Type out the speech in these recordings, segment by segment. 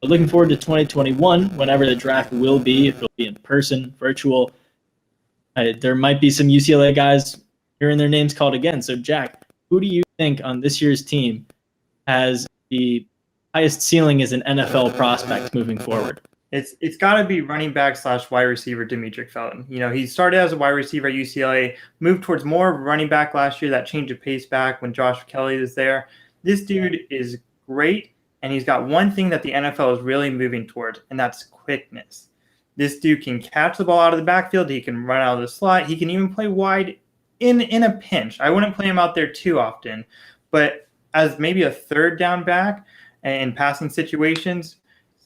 But looking forward to 2021, whenever the draft will be, if it'll be in person, virtual. There might be some UCLA guys hearing their names called again. So, Jack, who do you think on this year's team has the highest ceiling as an NFL prospect moving forward? It's got to be running back / wide receiver Demetric Felton. He started as a wide receiver at UCLA, moved towards more running back last year, that change of pace back when Josh Kelly was there. This dude is great, and he's got one thing that the NFL is really moving towards, and that's quickness. This dude can catch the ball out of the backfield. He can run out of the slot. He can even play wide in a pinch. I wouldn't play him out there too often, but as maybe a third down back in passing situations,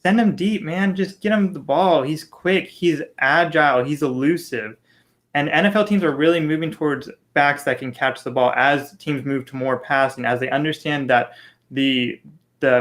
send him deep, man. Just get him the ball. He's quick. He's agile. He's elusive. And NFL teams are really moving towards backs that can catch the ball as teams move to more passing, as they understand that the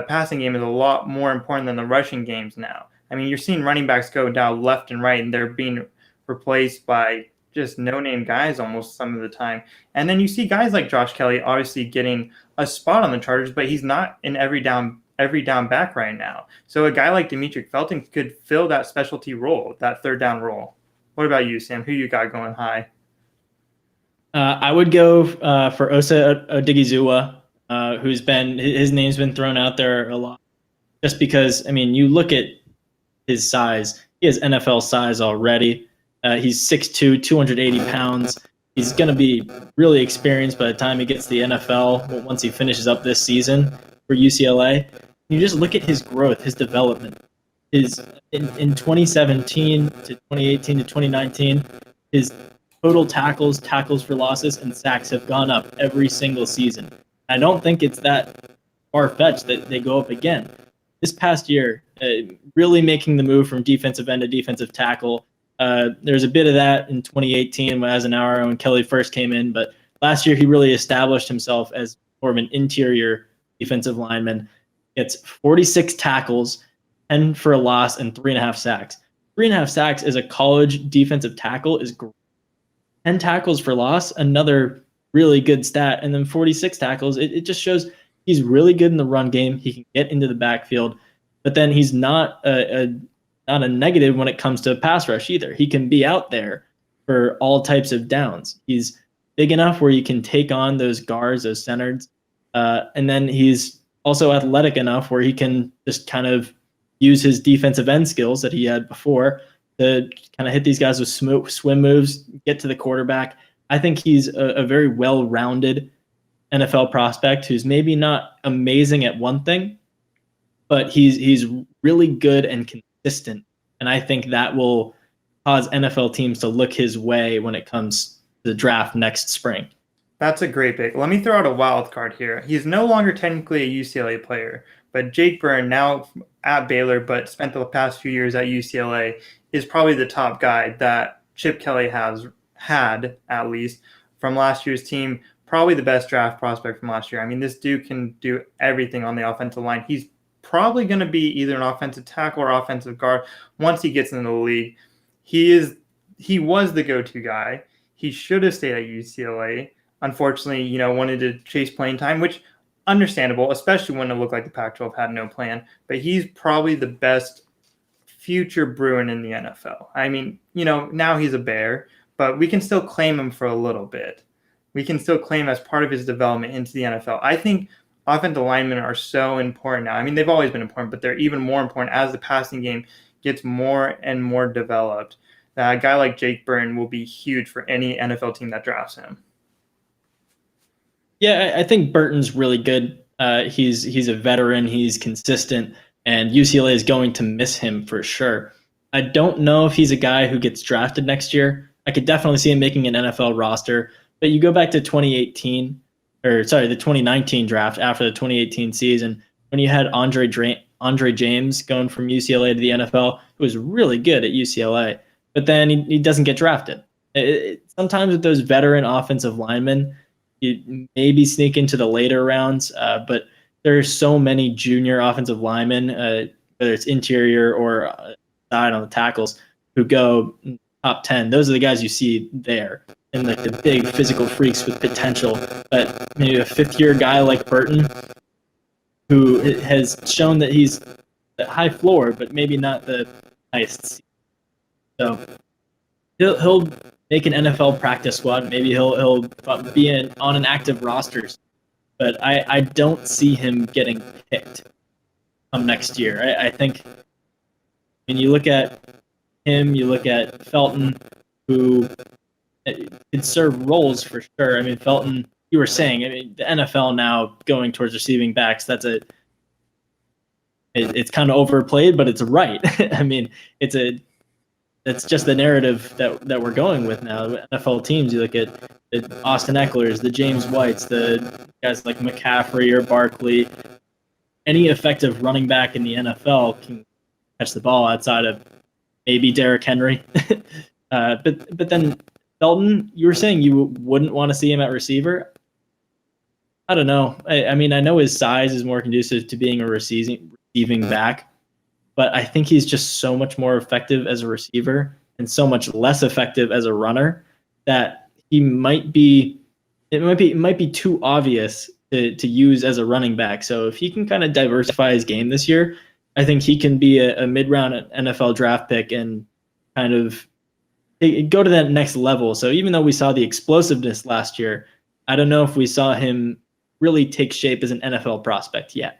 passing game is a lot more important than the rushing games now. I mean, you're seeing running backs go down left and right, and they're being replaced by just no-name guys almost some of the time. And then you see guys like Josh Kelly obviously getting a spot on the Chargers, but he's not in every down back right now. So a guy like Demetric Felton could fill that specialty role, that third down role. What about you, Sam? Who you got going high? I would go for Osa Odigizua, his name's been thrown out there a lot, just because, I mean, you look at his size. He has NFL size already. He's 6'2", 280 pounds. He's going to be really experienced by the time he gets to the NFL, once he finishes up this season for UCLA. You just look at his growth, his development. In 2017 to 2018 to 2019, his total tackles for losses, and sacks have gone up every single season. I don't think it's that far-fetched that they go up again. This past year, really making the move from defensive end to defensive tackle. There's a bit of that in 2018 when Azenaro and Kelly first came in, but last year he really established himself as more of an interior defensive lineman. Gets 46 tackles, 10 for a loss, and 3.5 sacks. 3.5 sacks as a college defensive tackle is great. 10 tackles for loss, another really good stat, and then 46 tackles. It just shows he's really good in the run game. He can get into the backfield, but then he's not a negative when it comes to pass rush either. He can be out there for all types of downs. He's big enough where you can take on those guards, those centers, and then he's also athletic enough where he can just kind of use his defensive end skills that he had before to kind of hit these guys with swim moves, get to the quarterback. I think he's a very well-rounded NFL prospect who's maybe not amazing at one thing, but he's really good and consistent. And I think that will cause NFL teams to look his way when it comes to the draft next spring. That's a great pick. Let me throw out a wild card here. He's no longer technically a UCLA player, but Jake Byrne, now at Baylor, but spent the past few years at UCLA, is probably the top guy that Chip Kelly has had, at least, from last year's team. Probably the best draft prospect from last year. I mean, this dude can do everything on the offensive line. He's probably going to be either an offensive tackle or offensive guard once he gets into the league. He was the go-to guy. He should have stayed at UCLA. Unfortunately, wanted to chase playing time, which understandable, especially when it looked like the Pac-12 had no plan. But he's probably the best future Bruin in the NFL. I mean, now he's a Bear, but we can still claim him for a little bit. We can still claim as part of his development into the NFL. I think offensive linemen are so important now. I mean, they've always been important, but they're even more important as the passing game gets more and more developed. A guy like Jake Byrne will be huge for any NFL team that drafts him. Yeah, I think Burton's really good. He's a veteran. He's consistent, and UCLA is going to miss him for sure. I don't know if he's a guy who gets drafted next year. I could definitely see him making an NFL roster, but you go back to the 2019 draft after the 2018 season when you had Andre James going from UCLA to the NFL, who was really good at UCLA, but then he doesn't get drafted. Sometimes with those veteran offensive linemen, you maybe sneak into the later rounds, but there are so many junior offensive linemen, whether it's interior or side on the tackles, who go top 10. Those are the guys you see there, and the big physical freaks with potential. But maybe a fifth-year guy like Burton, who has shown that he's high floor, but maybe not the highest. So he'll make an NFL practice squad. Maybe he'll be on an active roster. But I don't see him getting picked come next year. I think when you look at him, you look at Felton, who could serve roles for sure. I mean, Felton, you were saying, I mean, the NFL now going towards receiving backs, it's kind of overplayed, but it's right. I mean, that's just the narrative that we're going with now. NFL teams, you look at the Austin Ecklers, the James Whites, the guys like McCaffrey or Barkley. Any effective running back in the NFL can catch the ball outside of maybe Derrick Henry. But then Felton, you were saying you wouldn't want to see him at receiver. I don't know. I mean, I know his size is more conducive to being a receiving back, but I think he's just so much more effective as a receiver and so much less effective as a runner that it might be too obvious to use as a running back. So if he can kind of diversify his game this year, I think he can be a mid-round NFL draft pick and kind of go to that next level. So even though we saw the explosiveness last year, I don't know if we saw him really take shape as an NFL prospect yet.